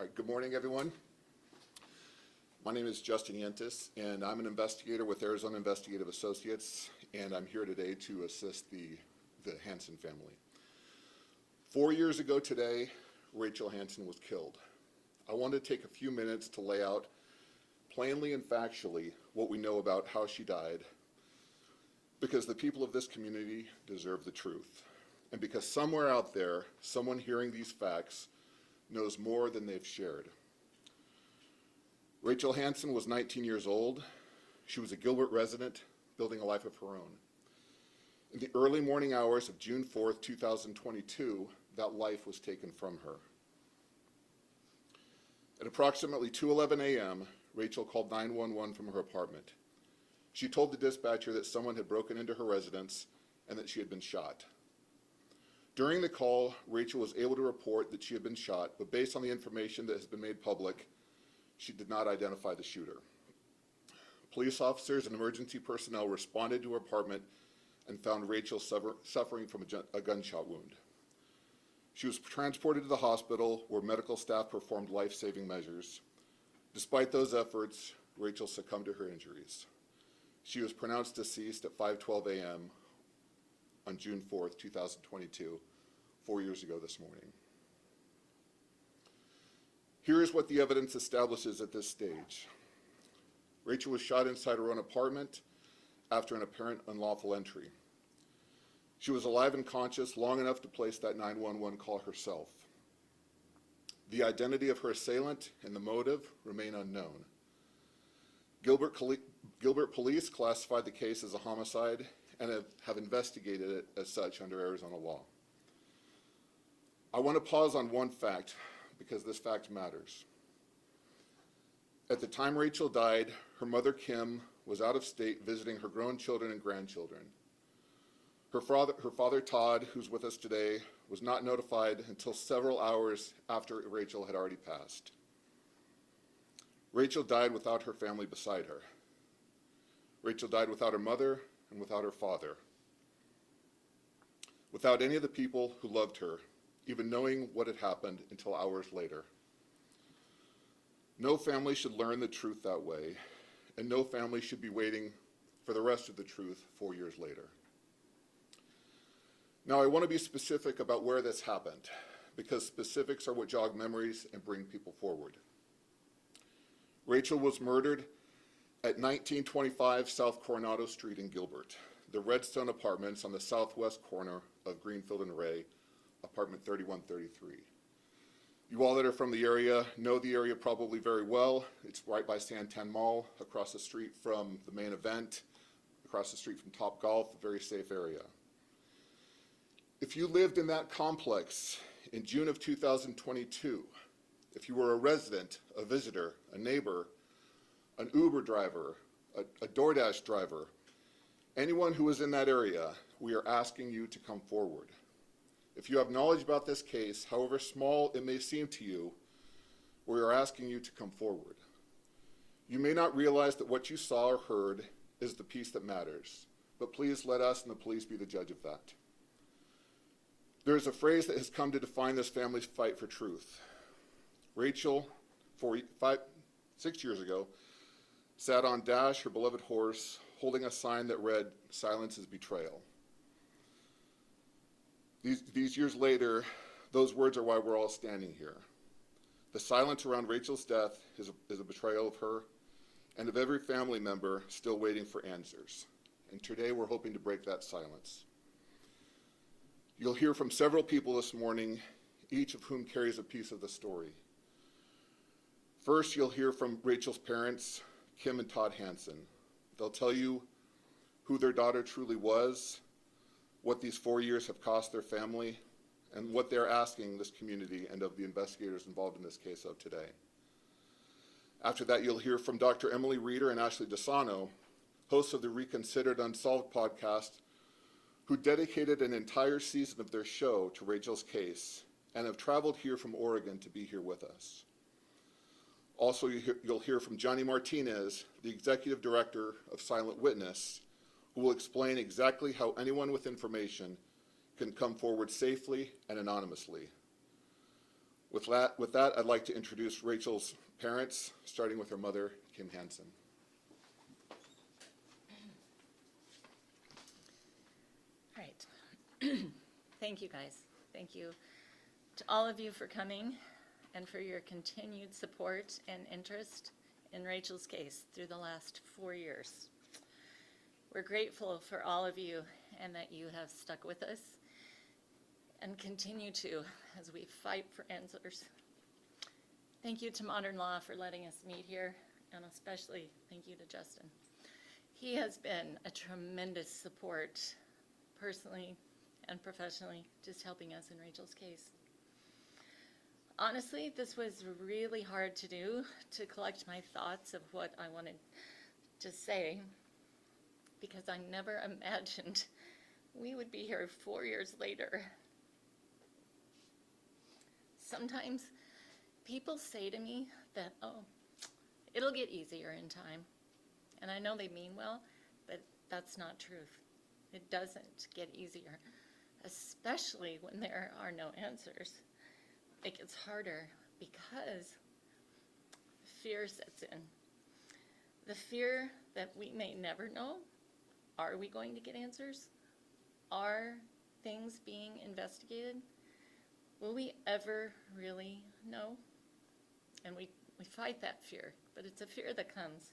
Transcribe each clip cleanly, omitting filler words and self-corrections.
All right, good morning, everyone. My name is Justin Yentis, and I'm an investigator with Arizona Investigative Associates, and I'm here today to assist the Hansen family. 4 years ago today, Rachel Hansen was killed. I want to take a few minutes to lay out plainly and factually what we know about how she died, because the people of this community deserve the truth, and because somewhere out there, someone hearing these facts knows more than they've shared. Rachel Hansen was 19 years old. She was a Gilbert resident, building a life of her own. In the early morning hours of June 4th, 2022, that life was taken from her. At approximately 2:11 a.m., Rachel called 911 from her apartment. She told the dispatcher that someone had broken into her residence and that she had been shot. During the call, Rachel was able to report that she had been shot, but based on the information that has been made public, she did not identify the shooter. Police officers and emergency personnel responded to her apartment and found Rachel suffering from a gunshot wound. She was transported to the hospital where medical staff performed life-saving measures. Despite those efforts, Rachel succumbed to her injuries. She was pronounced deceased at 5:12 a.m. on June 4th, 2022, 4 years ago this morning. Here is what the evidence establishes at this stage. Rachel was shot inside her own apartment after an apparent unlawful entry. She was alive and conscious long enough to place that 911 call herself. The identity of her assailant and the motive remain unknown. Gilbert police classified the case as a homicide and have investigated it as such under Arizona law. I want to pause on one fact because this fact matters. At the time Rachel died, her mother Kim was out of state visiting her grown children and grandchildren. Her father Todd, who's with us today, was not notified until several hours after Rachel had already passed. Rachel died without her family beside her. Rachel died without her mother and without her father. Without any of the people who loved her, even knowing what had happened until hours later. No family should learn the truth that way, and no family should be waiting for the rest of the truth 4 years later. Now, I want to be specific about where this happened, because specifics are what jog memories and bring people forward. Rachel was murdered at 1925 South Coronado Street in Gilbert, the Redstone Apartments on the southwest corner of Greenfield and Ray, apartment 3133. You all that are from the area know the area probably very well. It's right by Santan Mall, across the street from the main event, across the street from Top Golf, a very safe area. If you lived in that complex in June of 2022, if you were a resident, a visitor, a neighbor, an Uber driver, a DoorDash driver, anyone who is in that area, we are asking you to come forward. If you have knowledge about this case, however small it may seem to you, we are asking you to come forward. You may not realize that what you saw or heard is the piece that matters, but please let us and the police be the judge of that. There is a phrase that has come to define this family's fight for truth. Rachel, 6 years ago, sat on Dash, her beloved horse, holding a sign that read, "Silence is betrayal." These years later, those words are why we're all standing here. The silence around Rachel's death is a betrayal of her and of every family member still waiting for answers. And today we're hoping to break that silence. You'll hear from several people this morning, each of whom carries a piece of the story. First, you'll hear from Rachel's parents, Kim and Todd Hansen. They'll tell you who their daughter truly was, what these 4 years have cost their family, and what they're asking this community and of the investigators involved in this case of today. After that, you'll hear from Dr. Emily Reeder and Ashley DeSano, hosts of the Reconsidered Unsolved podcast, who dedicated an entire season of their show to Rachel's case and have traveled here from Oregon to be here with us. Also, you'll hear from Johnny Martinez, the executive director of Silent Witness, who will explain exactly how anyone with information can come forward safely and anonymously. With that, I'd like to introduce Rachel's parents, starting with her mother, Kim Hansen. All right. Thank you, guys. Thank you to all of you for coming and for your continued support and interest in Rachel's case through the last 4 years. We're grateful for all of you and that you have stuck with us and continue to as we fight for answers. Thank you to Modern Law for letting us meet here, and especially thank you to Justin. He has been a tremendous support, personally and professionally, just helping us in Rachel's case. Honestly, this was really hard to do, to collect my thoughts of what I wanted to say, because I never imagined we would be here 4 years later. Sometimes people say to me that, oh, it'll get easier in time. And I know they mean well, but that's not truth. It doesn't get easier, especially when there are no answers. It gets harder because fear sets in. The fear that we may never know. Are we going to get answers? Are things being investigated? Will we ever really know? And we fight that fear, but it's a fear that comes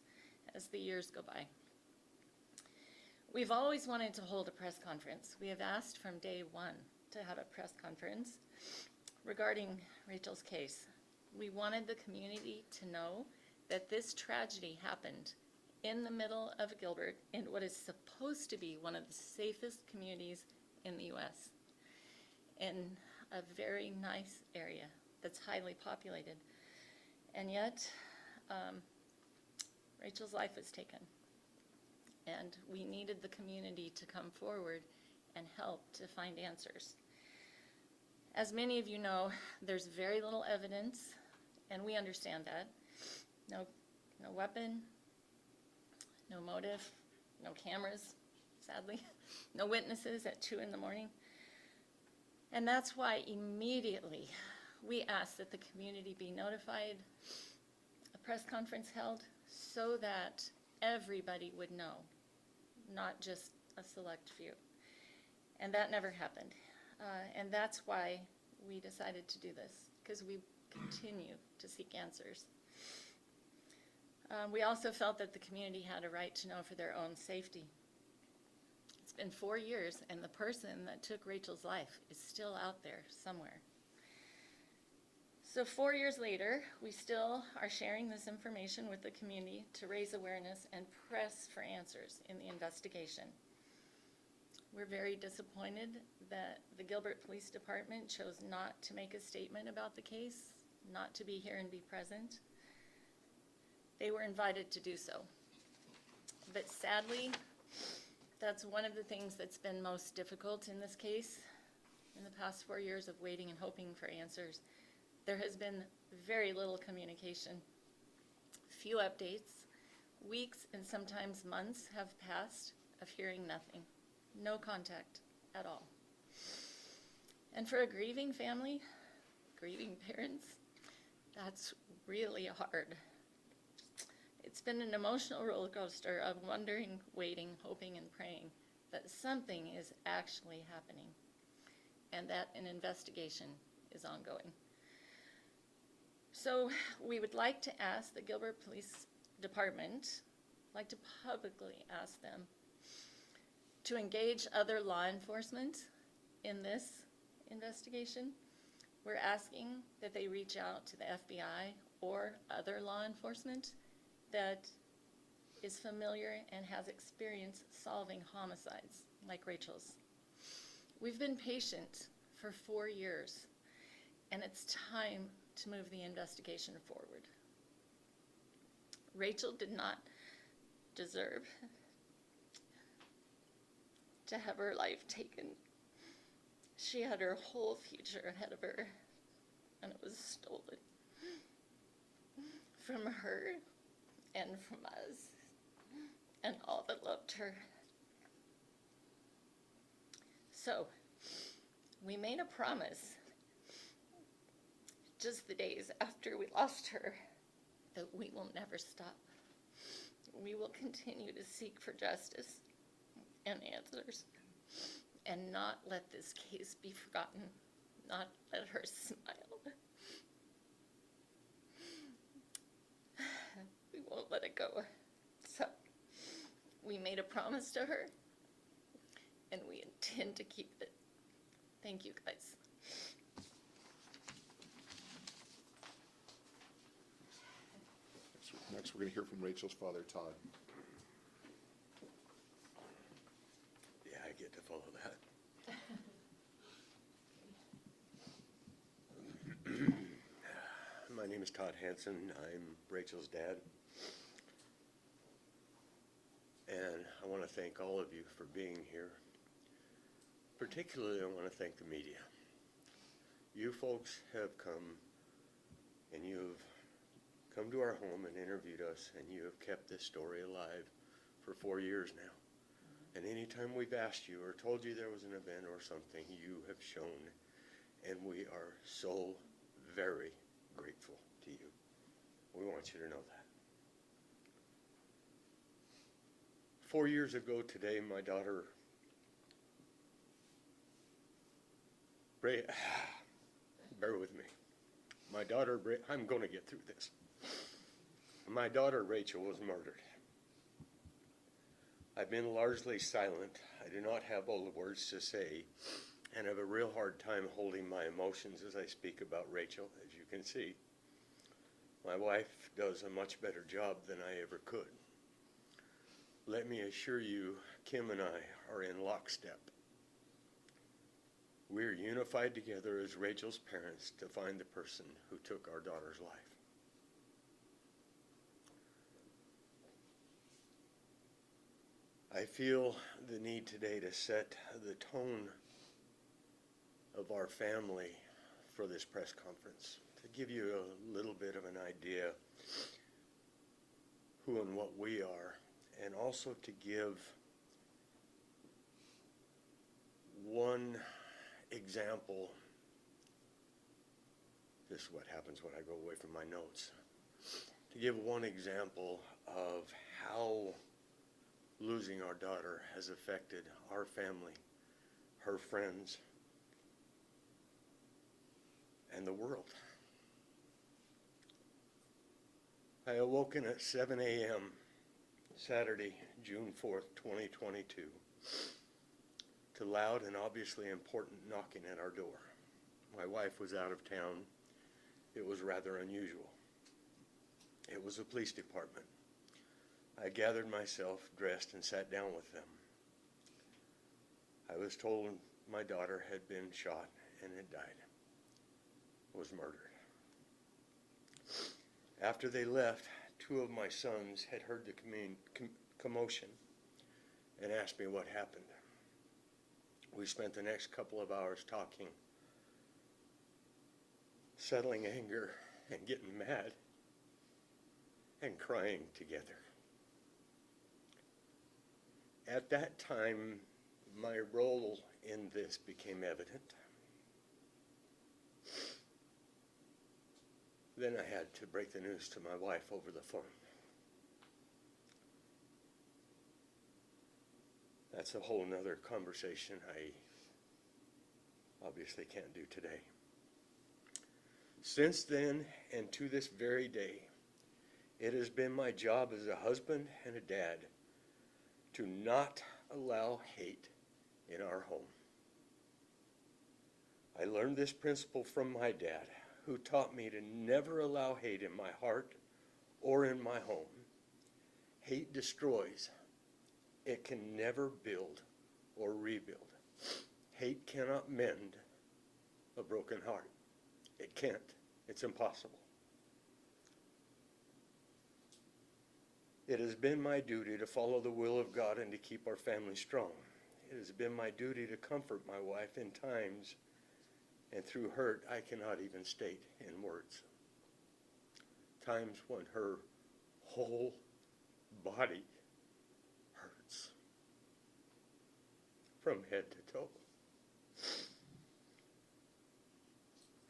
as the years go by. We've always wanted to hold a press conference. We have asked from day one to have a press conference regarding Rachel's case. We wanted the community to know that this tragedy happened in the middle of Gilbert, in what is supposed to be one of the safest communities in the U.S., in a very nice area that's highly populated. And yet, Rachel's life was taken. And we needed the community to come forward and help to find answers. As many of you know, there's very little evidence, and we understand that. No weapon, no motive, no cameras, sadly, no witnesses at 2 a.m. And that's why immediately we asked that the community be notified, a press conference held, so that everybody would know, not just a select few. And that never happened. And that's why we decided to do this, because we continue to seek answers. We also felt that the community had a right to know for their own safety. It's been 4 years, and the person that took Rachel's life is still out there somewhere. So 4 years later, we still are sharing this information with the community to raise awareness and press for answers in the investigation. We're very disappointed that the Gilbert Police Department chose not to make a statement about the case, not to be here and be present. They were invited to do so. But sadly, that's one of the things that's been most difficult in this case. In the past 4 years of waiting and hoping for answers, there has been very little communication. Few updates. Weeks and sometimes months have passed of hearing nothing. No contact at all. And for a grieving family, grieving parents, that's really hard. It's been an emotional roller coaster of wondering, waiting, hoping, and praying that something is actually happening and that an investigation is ongoing. So we would like to ask the Gilbert Police Department, like to publicly ask them to engage other law enforcement in this investigation. We're asking that they reach out to the FBI or other law enforcement that is familiar and has experience solving homicides like Rachel's. We've been patient for 4 years, and it's time to move the investigation forward. Rachel did not deserve to have her life taken. She had her whole future ahead of her, and it was stolen from her and from us and all that loved her. So we made a promise just the days after we lost her, that we will never stop. We will continue to seek for justice and answers and not let this case be forgotten, not let her smile. We won't let it go. So we made a promise to her, and we intend to keep it. Thank you, guys. Next, we're going to hear from Rachel's father, Todd. Yeah, I get to follow that. My name is Todd Hansen. I'm Rachel's dad. And I want to thank all of you for being here. Particularly, I want to thank the media. You folks have come, and you've come to our home and interviewed us, and you have kept this story alive for 4 years now. And anytime we've asked you or told you there was an event or something, you have shown, and we are so very grateful to you. We want you to know that. 4 years ago today, my daughter, bear with me. My daughter, I'm going to get through this. My daughter, Rachel, was murdered. I've been largely silent. I do not have all the words to say, and have a real hard time holding my emotions as I speak about Rachel, as you can see. My wife does a much better job than I ever could. Let me assure you, Kim and I are in lockstep. We're unified together as Rachel's parents to find the person who took our daughter's life. I feel the need today to set the tone of our family for this press conference, to give you a little bit of an idea who and what we are, and also to give one example. This is what happens when I go away from my notes. To give one example of how losing our daughter has affected our family, her friends, and the world. I awoken at 7 a.m. Saturday, June 4th, 2022, to loud and obviously important knocking at our door. My wife was out of town. It was rather unusual. It was the police department. I gathered myself, dressed, and sat down with them. I was told my daughter had been shot and had died, was murdered. After they left, two of my sons had heard the commotion and asked me what happened. We spent the next couple of hours talking, settling anger and getting mad and crying together. At that time, my role in this became evident. Then I had to break the news to my wife over the phone. That's a whole nother conversation I obviously can't do today. Since then, and to this very day, it has been my job as a husband and a dad to not allow hate in our home. I learned this principle from my dad, who taught me to never allow hate in my heart or in my home. Hate destroys. It can never build or rebuild. Hate cannot mend a broken heart. It can't. It's impossible. It has been my duty to follow the will of God and to keep our family strong. It has been my duty to comfort my wife in times and through hurt I cannot even state in words. Times when her whole body hurts from head to toe.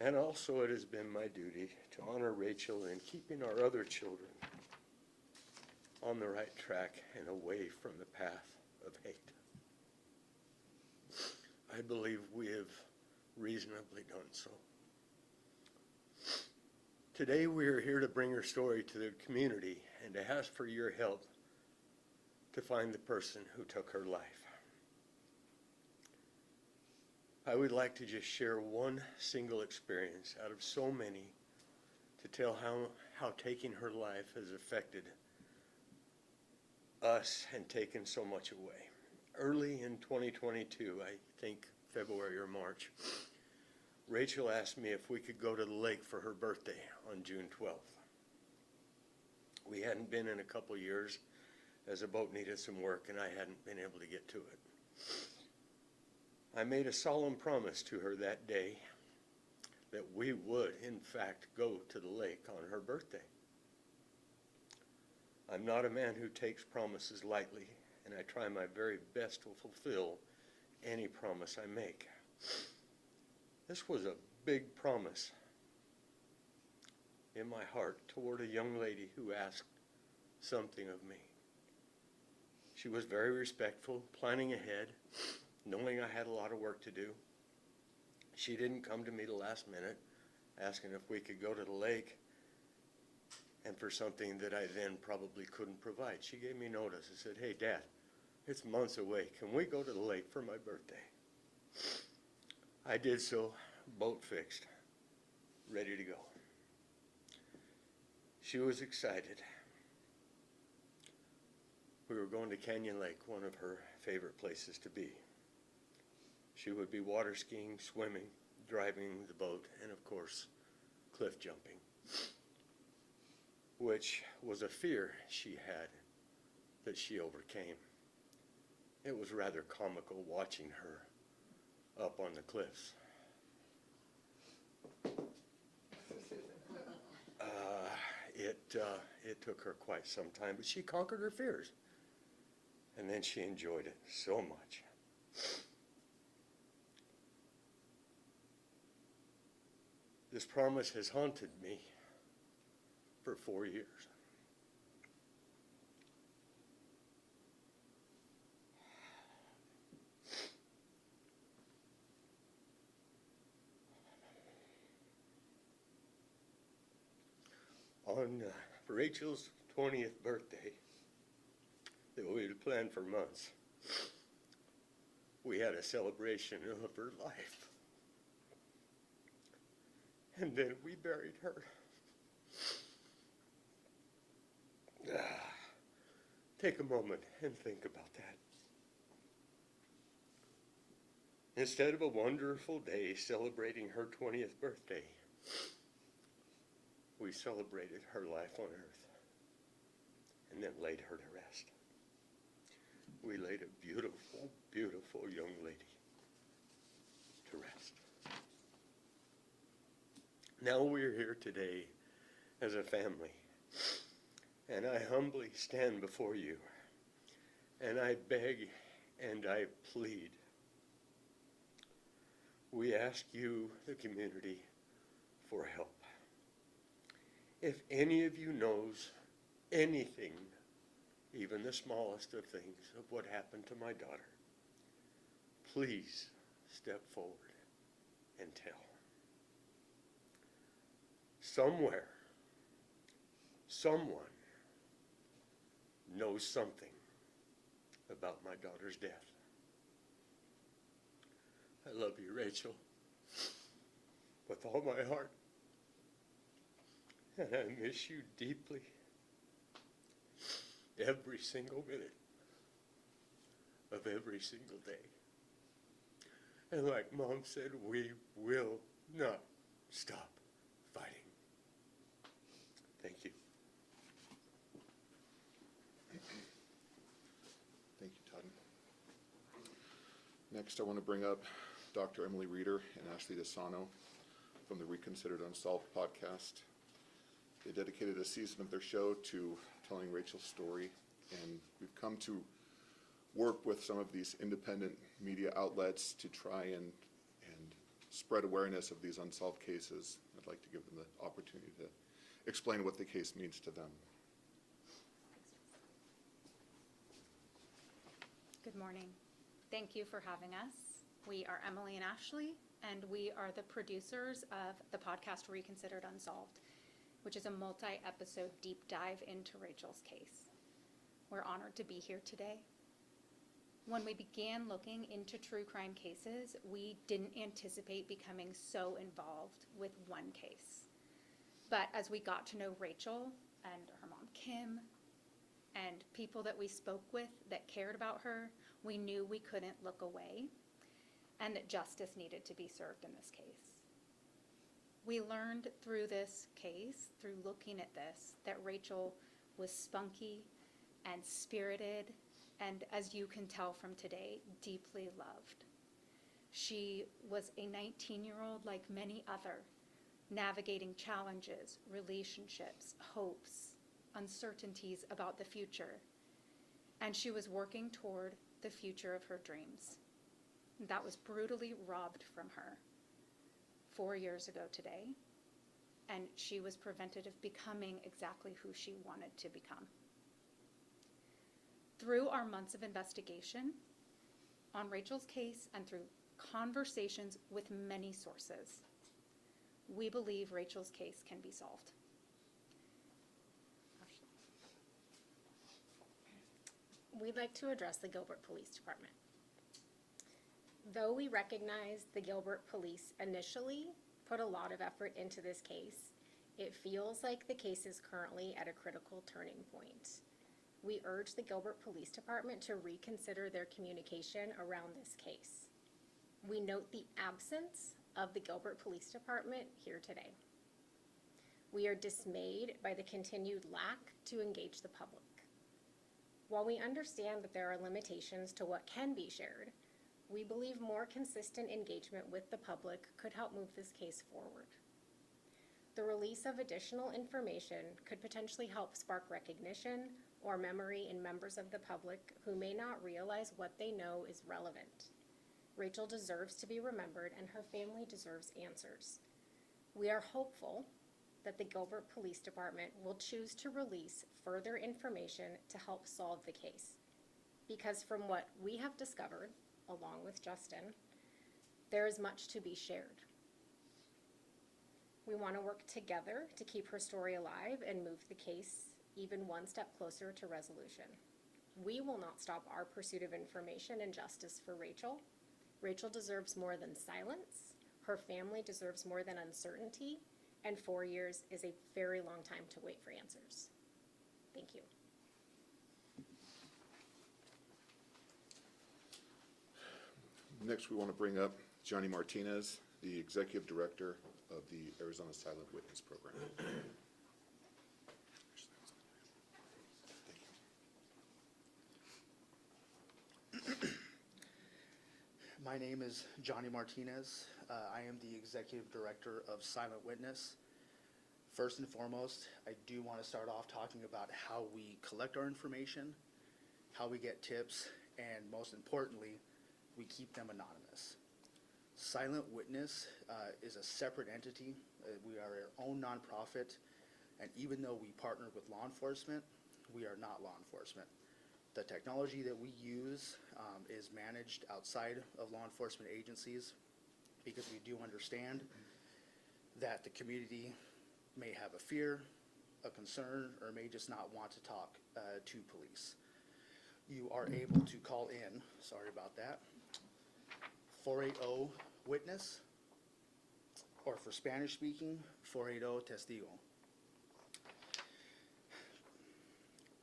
And also it has been my duty to honor Rachel in keeping our other children on the right track and away from the path of hate. I believe we have reasonably done so. Today we are here to bring her story to the community and to ask for your help to find the person who took her life. I would like to just share one single experience out of so many to tell how taking her life has affected us and taken so much away. Early in 2022, I think February or March, Rachel asked me if we could go to the lake for her birthday on June 12th. We hadn't been in a couple years as the boat needed some work and I hadn't been able to get to it. I made a solemn promise to her that day that we would, in fact, go to the lake on her birthday. I'm not a man who takes promises lightly, and I try my very best to fulfill any promise I make. This was a big promise in my heart toward a young lady who asked something of me. She was very respectful, planning ahead, knowing I had a lot of work to do. She didn't come to me the last minute asking if we could go to the lake and for something that I then probably couldn't provide. She gave me notice and said, "Hey, Dad, it's months away. Can we go to the lake for my birthday?" I did so, boat fixed, ready to go. She was excited. We were going to Canyon Lake, one of her favorite places to be. She would be water skiing, swimming, driving the boat, and of course, cliff jumping, which was a fear she had that she overcame. It was rather comical watching her up on the cliffs. It took her quite some time, but she conquered her fears. And then she enjoyed it so much. This promise has haunted me for 4 years. On Rachel's 20th birthday, that we had planned for months, we had a celebration of her life. And then we buried her. Take a moment and think about that. Instead of a wonderful day celebrating her 20th birthday, we celebrated her life on earth and then laid her to rest. We laid a beautiful, beautiful young lady to rest. Now we're here today as a family, and I humbly stand before you, and I beg and I plead. We ask you, the community, for help. If any of you knows anything, even the smallest of things, of what happened to my daughter, please step forward and tell. Somewhere, someone knows something about my daughter's death. I love you, Rachel, with all my heart. And I miss you deeply every single minute of every single day. And like Mom said, we will not stop fighting. Thank you. Thank you, Todd. Next, I want to bring up Dr. Emily Reeder and Ashley DeSano from the Reconsidered Unsolved podcast. They dedicated a season of their show to telling Rachel's story, and we've come to work with some of these independent media outlets to try and spread awareness of these unsolved cases. I'd like to give them the opportunity to explain what the case means to them. Good morning. Thank you for having us. We are Emily and Ashley, and we are the producers of the podcast Reconsidered Unsolved, which is a multi-episode deep dive into Rachel's case. We're honored to be here today. When we began looking into true crime cases, we didn't anticipate becoming so involved with one case. But as we got to know Rachel and her mom, Kim, and people that we spoke with that cared about her, we knew we couldn't look away and that justice needed to be served in this case. We learned through this case, through looking at this, that Rachel was spunky and spirited, and as you can tell from today, deeply loved. She was a 19-year-old like many other, navigating challenges, relationships, hopes, uncertainties about the future. And she was working toward the future of her dreams. That was brutally robbed from her 4 years ago today, and she was prevented of becoming exactly who she wanted to become. Through our months of investigation on Rachel's case and through conversations with many sources, we believe Rachel's case can be solved. We'd like to address the Gilbert Police Department. Though we recognize the Gilbert Police initially put a lot of effort into this case, it feels like the case is currently at a critical turning point. We urge the Gilbert Police Department to reconsider their communication around this case. We note the absence of the Gilbert Police Department here today. We are dismayed by the continued lack to engage the public. While we understand that there are limitations to what can be shared, we believe more consistent engagement with the public could help move this case forward. The release of additional information could potentially help spark recognition or memory in members of the public who may not realize what they know is relevant. Rachel deserves to be remembered, and her family deserves answers. We are hopeful that the Gilbert Police Department will choose to release further information to help solve the case. Because from what we have discovered, along with Justin, there is much to be shared. We want to work together to keep her story alive and move the case even one step closer to resolution. We will not stop our pursuit of information and justice for Rachel. Rachel deserves more than silence. Her family deserves more than uncertainty. And 4 years is a very long time to wait for answers. Thank you. Next, we want to bring up Johnny Martinez, the Executive Director of the Arizona Silent Witness Program. My name is Johnny Martinez. I am the Executive Director of Silent Witness. First and foremost, I do want to start off talking about how we collect our information, how we get tips, and most importantly, we keep them anonymous. Silent Witness is a separate entity. We are our own nonprofit, and even though we partner with law enforcement, we are not law enforcement. The technology that we use is managed outside of law enforcement agencies because we do understand that the community may have a fear, a concern, or may just not want to talk to police. You are able to call in, sorry about that, 480-WITNESS, or for Spanish speaking, 480-TESTIGO.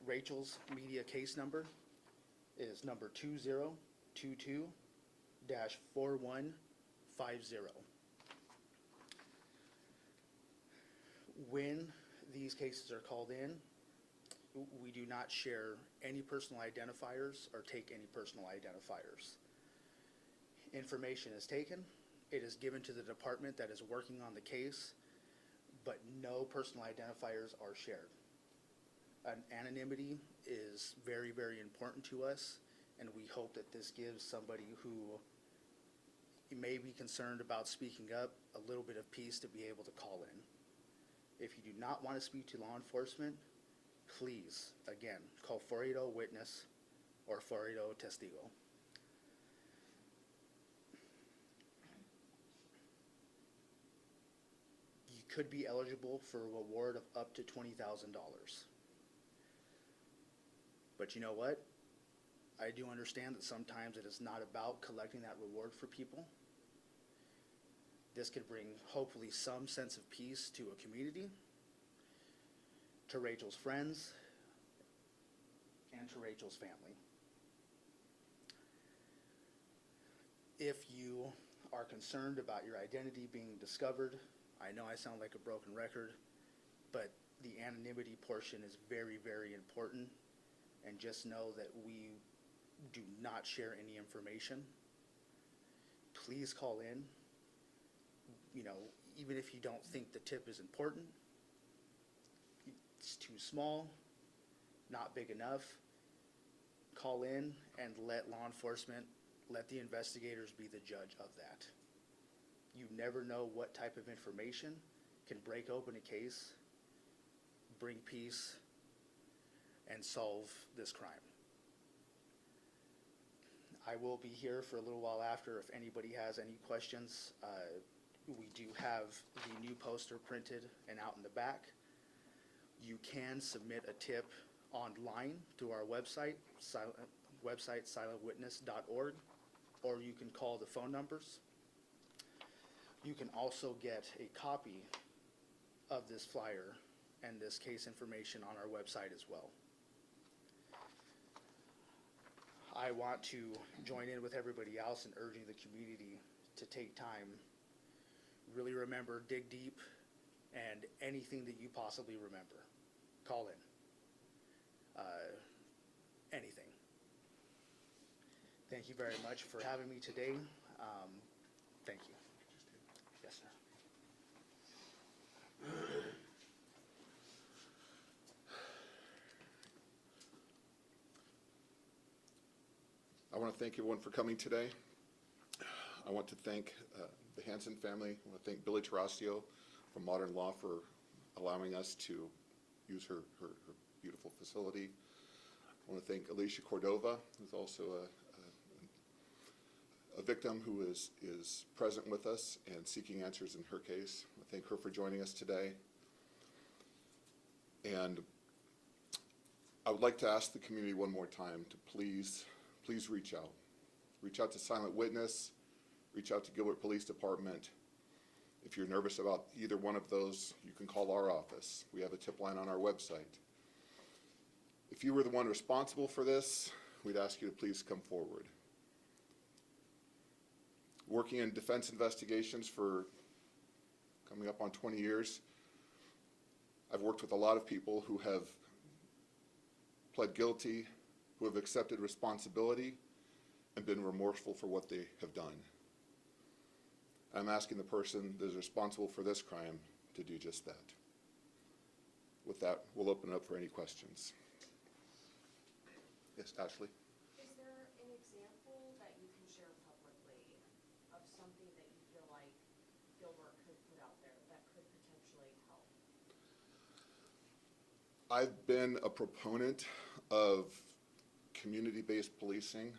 Rachel's media case number is number 2022-4150. When these cases are called in, we do not share any personal identifiers or take any personal identifiers. Information is taken, it is given to the department that is working on the case, but no personal identifiers are shared. Anonymity is very, very important to us, and we hope that this gives somebody who you may be concerned about speaking up, a little bit of peace to be able to call in. If you do not want to speak to law enforcement, please, again, call 480-WITNESS or 480-TESTIGO. You could be eligible for a reward of up to $20,000. But you know what? I do understand that sometimes it is not about collecting that reward for people. This could bring hopefully some sense of peace to a community, to Rachel's friends, and to Rachel's family. If you are concerned about your identity being discovered, I know I sound like a broken record, but the anonymity portion is very, very important. And just know that we do not share any information. Please call in. You know, even if you don't think the tip is important, it's too small, not big enough, call in and let law enforcement, let the investigators be the judge of that. You never know what type of information can break open a case, bring peace, and solve this crime. I will be here for a little while after if anybody has any questions. We do have the new poster printed and out in the back. You can submit a tip online through our website, silentwitness.org, or you can call the phone numbers. You can also get a copy of this flyer and this case information on our website as well. I want to join in with everybody else in urging the community to take time, really remember, dig deep, and anything that you possibly remember, call in. Anything. Thank you very much for having me today. Thank you. Yes, sir. I want to thank everyone for coming today. I want to thank the Hansen family. I want to thank Billy Terrasio from Modern Law for allowing us to use her beautiful facility. I want to thank Alicia Cordova, who's also a victim who is present with us and seeking answers in her case. I thank her for joining us today. And I would like to ask the community one more time to please reach out. Reach out to Silent Witness, reach out to Gilbert Police Department. If you're nervous about either one of those, you can call our office. We have a tip line on our website. If you were the one responsible for this, we'd ask you to please come forward. Working in defense investigations for coming up on 20 years, I've worked with a lot of people who have pled guilty, who have accepted responsibility and been remorseful for what they have done. I'm asking the person that is responsible for this crime to do just that. With that, we'll open it up for any questions. Yes, Ashley? Is there an example that you can share publicly of something that you feel like Gilbert could put out there that could potentially help? I've been a proponent of community-based policing.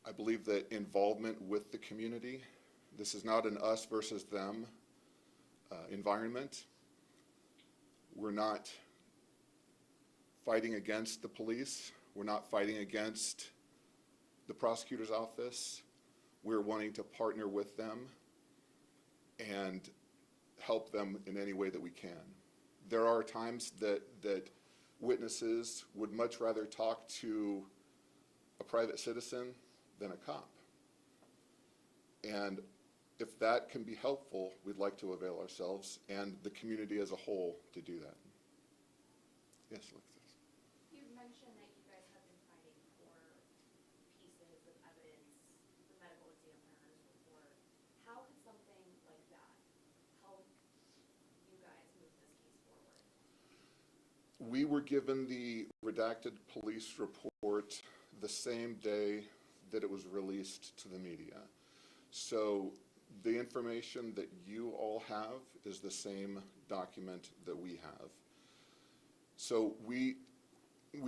I believe that involvement with the community, this is not an us versus them environment. We're not fighting against the police. We're not fighting against the prosecutor's office. We're wanting to partner with them and help them in any way that we can. There are times that witnesses would much rather talk to a private citizen than a cop. And if that can be helpful, we'd like to avail ourselves and the community as a whole to do that. Yes, Alexis. You mentioned that you guys have been fighting for pieces of evidence, the medical examiner's report. How could something like that help you guys move this case forward? We were given the redacted police report the same day that it was released to the media. So the information that you all have is the same document that we have. So we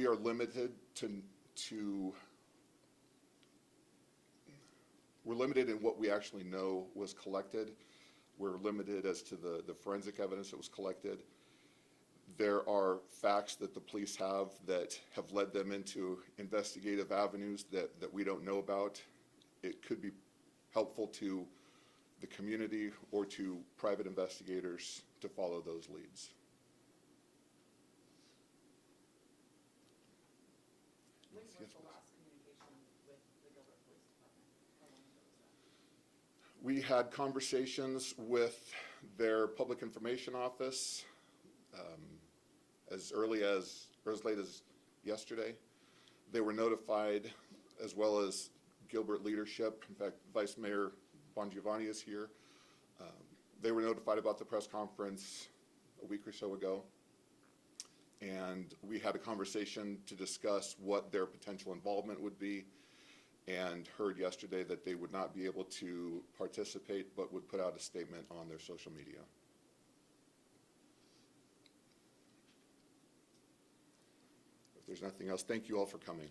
are limited we're limited in what we actually know was collected. We're limited as to the forensic evidence that was collected. There are facts that the police have that have led them into investigative avenues that we don't know about. It could be helpful to the community or to private investigators to follow those leads. When was Yes, the ma'am. last communication with the Gilbert Police Department? How long ago was that? We had conversations with their public information office as early as, or as late as yesterday. They were notified, as well as Gilbert leadership. In fact, Vice Mayor Bongiovanni is here. They were notified about the press conference a week or so ago. And we had a conversation to discuss what their potential involvement would be, and heard yesterday that they would not be able to participate, but would put out a statement on their social media. If there's nothing else, thank you all for coming.